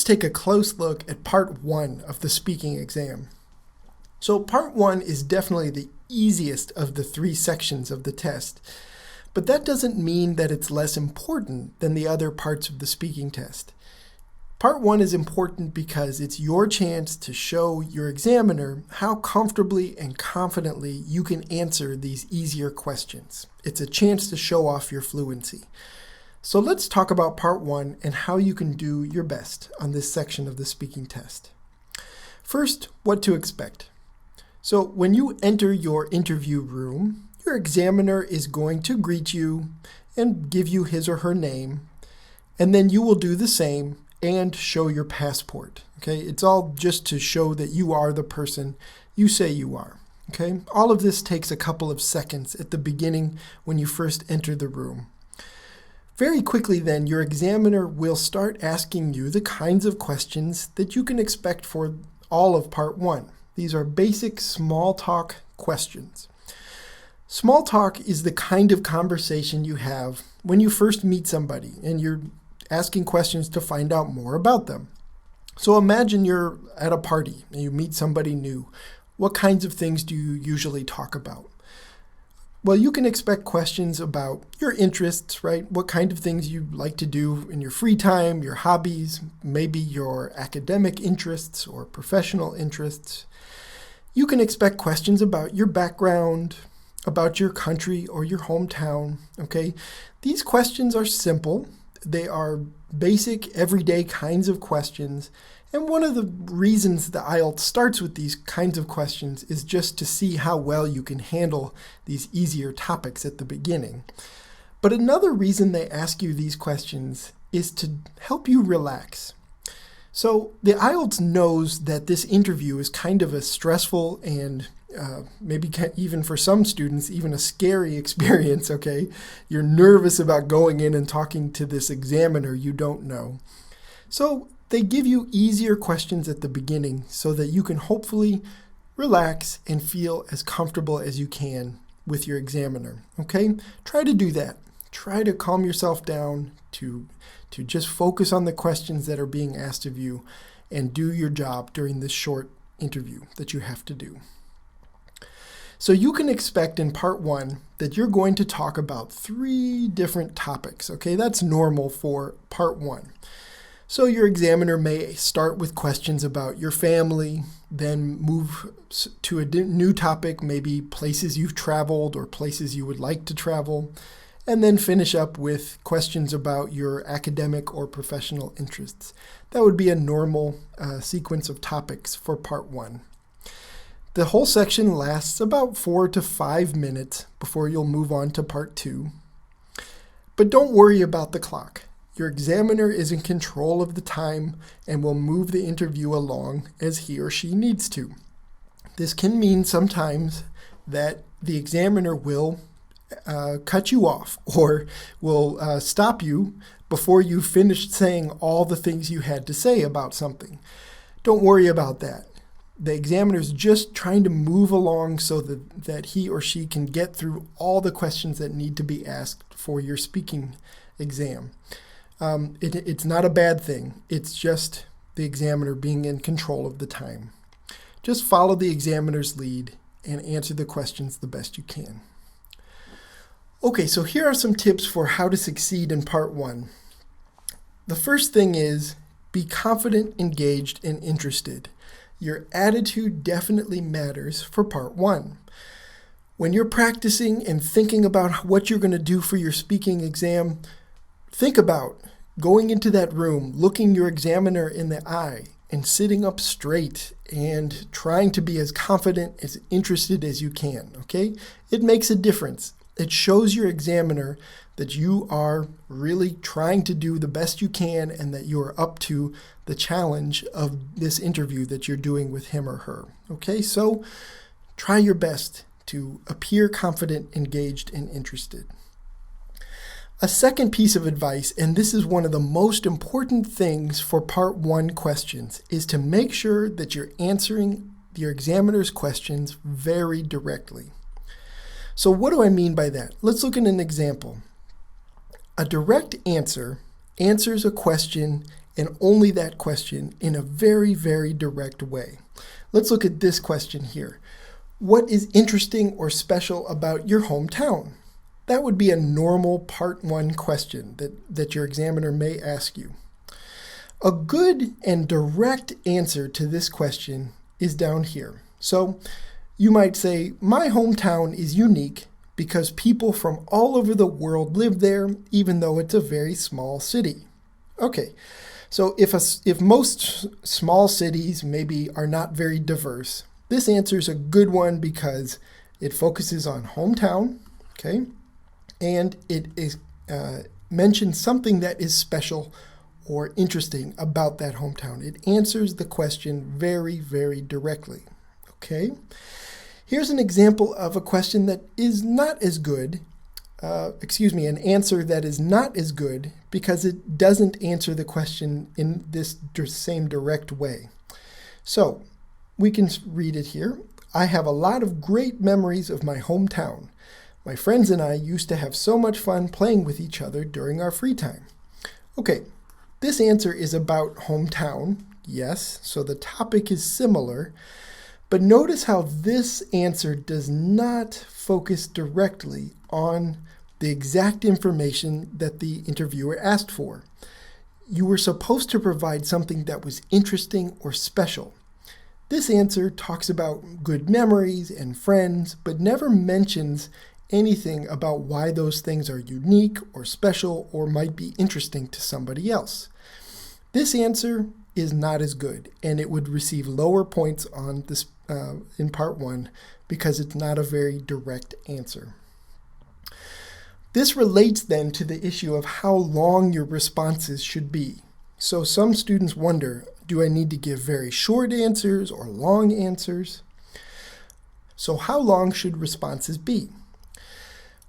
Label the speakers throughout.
Speaker 1: let's take a close look at part 1 of the speaking exam. So part 1 is definitely the easiest of the 3 sections of the test, but that doesn't mean that it's less important than the other parts of the speaking test. Part 1 is important because it's your chance to show your examiner how comfortably and confidently you can answer these easier questions. It's a chance to show off your fluency. So let's talk about part 1 and how you can do your best on this section of the speaking test. First, what to expect. So when you enter your interview room, your examiner is going to greet you and give you his or her name, and then you will do the same and show your passport. Okay, it's all just to show that you are the person you say you are. Okay, all of this takes a couple of seconds at the beginning when you first enter the room. Very quickly then, your examiner will start asking you the kinds of questions that you can expect for all of part 1. These are basic small talk questions. Small talk is the kind of conversation you have when you first meet somebody and you're asking questions to find out more about them. So imagine you're at a party and you meet somebody new. What kinds of things do you usually talk about? Well, you can expect questions about your interests, right? What kind of things you like to do in your free time, your hobbies, maybe your academic interests or professional interests. You can expect questions about your background, about your country or your hometown, okay? These questions are simple. They are basic, everyday kinds of questions. And one of the reasons the IELTS starts with these kinds of questions is just to see how well you can handle these easier topics at the beginning. But another reason they ask you these questions is to help you relax. So the IELTS knows that this interview is kind of a stressful and maybe even for some students, even a scary experience, okay? You're nervous about going in and talking to this examiner you don't know. So they give you easier questions at the beginning so that you can hopefully relax and feel as comfortable as you can with your examiner, okay? Try to do that. Try to calm yourself down to just focus on the questions that are being asked of you and do your job during this short interview that you have to do. So you can expect in part 1 that you're going to talk about 3 different topics, okay? That's normal for part 1. So your examiner may start with questions about your family, then move to a new topic, maybe places you've traveled or places you would like to travel, and then finish up with questions about your academic or professional interests. That would be a normal sequence of topics for part 1. The whole section lasts about 4 to 5 minutes before you'll move on to part 2. But don't worry about the clock. Your examiner is in control of the time and will move the interview along as he or she needs to. This can mean sometimes that the examiner will cut you off or will stop you before you've finished saying all the things you had to say about something. Don't worry about that. The examiner is just trying to move along so that he or she can get through all the questions that need to be asked for your speaking exam. It's not a bad thing. It's just the examiner being in control of the time. Just follow the examiner's lead and answer the questions the best you can. Okay, so here are some tips for how to succeed in part 1. The first thing is be confident, engaged, and interested. Your attitude definitely matters for part 1. When you're practicing and thinking about what you're going to do for your speaking exam, think about going into that room, looking your examiner in the eye, and sitting up straight and trying to be as confident, as interested as you can, okay? It makes a difference. It shows your examiner that you are really trying to do the best you can and that you are up to the challenge of this interview that you're doing with him or her. Okay, so try your best to appear confident, engaged, and interested. A second piece of advice, and this is one of the most important things for part 1 questions, is to make sure that you're answering your examiner's questions very directly. So what do I mean by that? Let's look at an example. A direct answer answers a question and only that question in a very, very direct way. Let's look at this question here. What is interesting or special about your hometown? That would be a normal Part 1 question that your examiner may ask you. A good and direct answer to this question is down here. So you might say, my hometown is unique because people from all over the world live there, even though it's a very small city. Okay, so if most small cities maybe are not very diverse, this answer is a good one because it focuses on hometown, okay, and it is mentions something that is special or interesting about that hometown. It answers the question very, very directly, okay? Here's an example of a question that is not as good, an answer that is not as good because it doesn't answer the question in this same direct way. So we can read it here. I have a lot of great memories of my hometown. My friends and I used to have so much fun playing with each other during our free time. Okay, this answer is about hometown, yes, so the topic is similar. But notice how this answer does not focus directly on the exact information that the interviewer asked for. You were supposed to provide something that was interesting or special. This answer talks about good memories and friends, but never mentions anything about why those things are unique or special or might be interesting to somebody else. This answer is not as good, and it would receive lower points on this in Part 1 because it's not a very direct answer. This relates then to the issue of how long your responses should be. So some students wonder, do I need to give very short answers or long answers? So how long should responses be?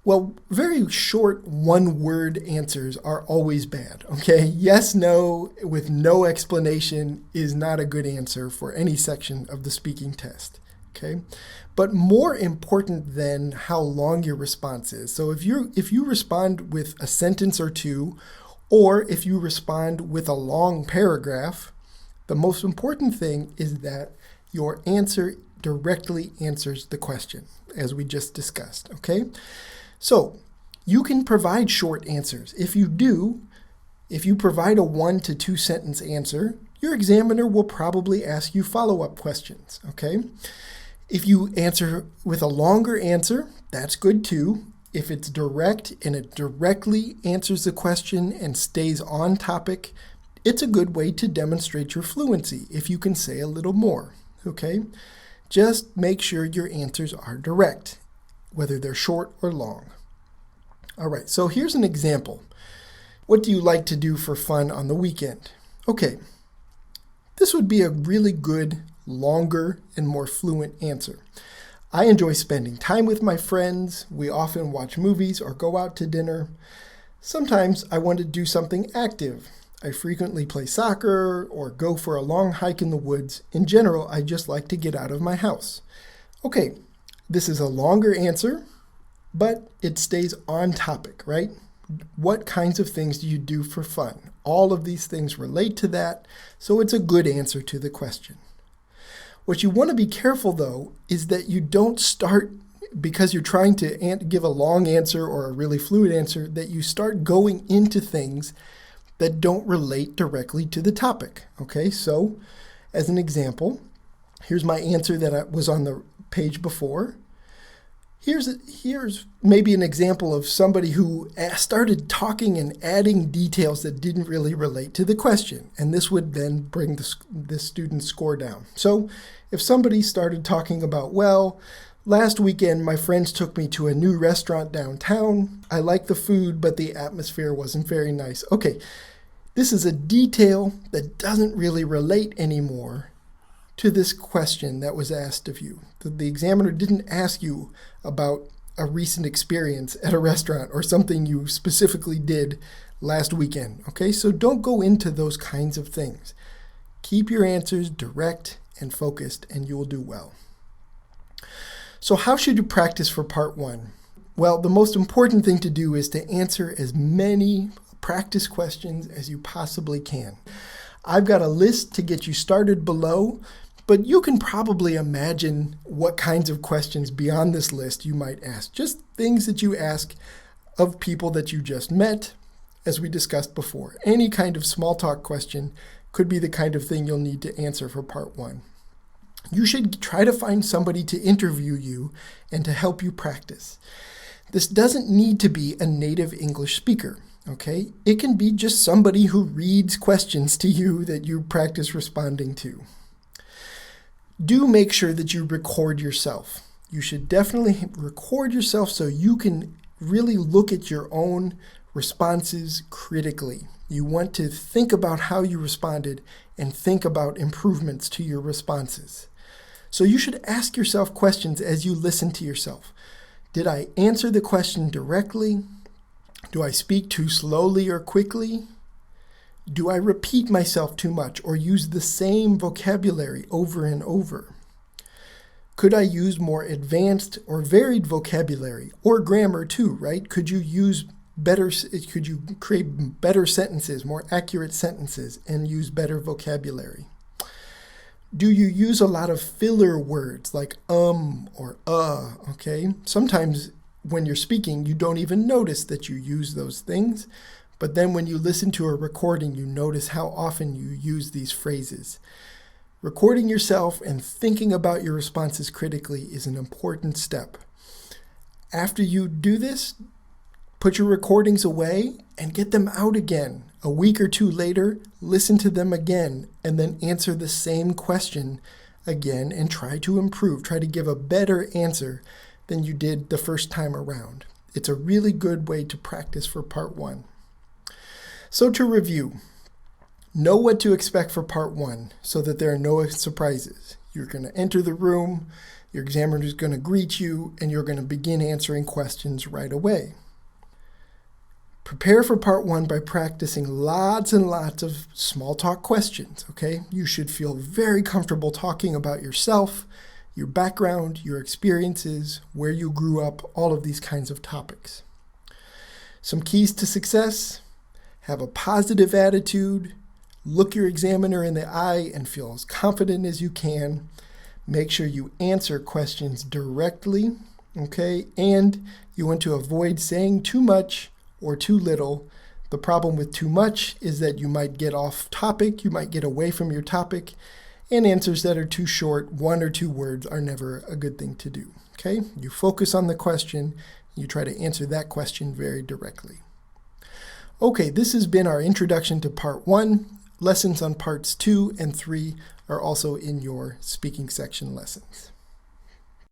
Speaker 1: Well, very short one-word answers are always bad, okay? Yes, no, with no explanation is not a good answer for any section of the speaking test, okay? But more important than how long your response is, so if you respond with a sentence or two, or if you respond with a long paragraph, the most important thing is that your answer directly answers the question, as we just discussed, okay? So you can provide short answers. If you provide a 1 to 2 sentence answer, your examiner will probably ask you follow-up questions, okay? If you answer with a longer answer, that's good too. If it's direct and it directly answers the question and stays on topic, it's a good way to demonstrate your fluency if you can say a little more, okay? Just make sure your answers are direct, whether they're short or long. All right, so here's an example. What do you like to do for fun on the weekend? Okay, this would be a really good, longer, and more fluent answer. I enjoy spending time with my friends. We often watch movies or go out to dinner. Sometimes I want to do something active. I frequently play soccer or go for a long hike in the woods. In general, I just like to get out of my house. Okay, this is a longer answer, but it stays on topic, right? What kinds of things do you do for fun? All of these things relate to that, so it's a good answer to the question. What you want to be careful, though, is that you don't start, because you're trying to give a long answer or a really fluid answer, that you start going into things that don't relate directly to the topic, okay? So, as an example, here's my answer that was on the page before. Here's maybe an example of somebody who started talking and adding details that didn't really relate to the question, and this would then bring the student's score down. So if somebody started talking about, well, last weekend my friends took me to a new restaurant downtown. I like the food, but the atmosphere wasn't very nice. Okay, this is a detail that doesn't really relate anymore to this question that was asked of you. The examiner didn't ask you about a recent experience at a restaurant or something you specifically did last weekend, okay? So don't go into those kinds of things. Keep your answers direct and focused, and you will do well. So how should you practice for Part 1? Well, the most important thing to do is to answer as many practice questions as you possibly can. I've got a list to get you started below, but you can probably imagine what kinds of questions beyond this list you might ask. Just things that you ask of people that you just met, as we discussed before. Any kind of small talk question could be the kind of thing you'll need to answer for part 1. You should try to find somebody to interview you and to help you practice. This doesn't need to be a native English speaker, okay? It can be just somebody who reads questions to you that you practice responding to. Do make sure that you record yourself. You should definitely record yourself so you can really look at your own responses critically. You want to think about how you responded and think about improvements to your responses. So you should ask yourself questions as you listen to yourself. Did I answer the question directly? Do I speak too slowly or quickly? Do I repeat myself too much or use the same vocabulary over and over? Could I use more advanced or varied vocabulary or grammar too, right? Could you create better sentences, more accurate sentences, and use better vocabulary? Do you use a lot of filler words like or okay? Sometimes when you're speaking, you don't even notice that you use those things, but then when you listen to a recording, you notice how often you use these phrases. Recording yourself and thinking about your responses critically is an important step. After you do this, put your recordings away and get them out again. A week or two later, listen to them again and then answer the same question again and try to improve. Try to give a better answer than you did the first time around. It's a really good way to practice for part 1. So to review, know what to expect for part 1 so that there are no surprises. You're going to enter the room, your examiner is going to greet you, and you're going to begin answering questions right away. Prepare for part 1 by practicing lots and lots of small talk questions, okay? You should feel very comfortable talking about yourself, your background, your experiences, where you grew up, all of these kinds of topics. Some keys to success: have a positive attitude, look your examiner in the eye and feel as confident as you can. Make sure you answer questions directly, okay? And you want to avoid saying too much or too little. The problem with too much is that you might get off topic, you might get away from your topic, and answers that are too short, 1 or 2 words, are never a good thing to do, okay? You focus on the question, you try to answer that question very directly. Okay, this has been our introduction to part 1. Lessons on parts 2 and 3 are also in your speaking section lessons.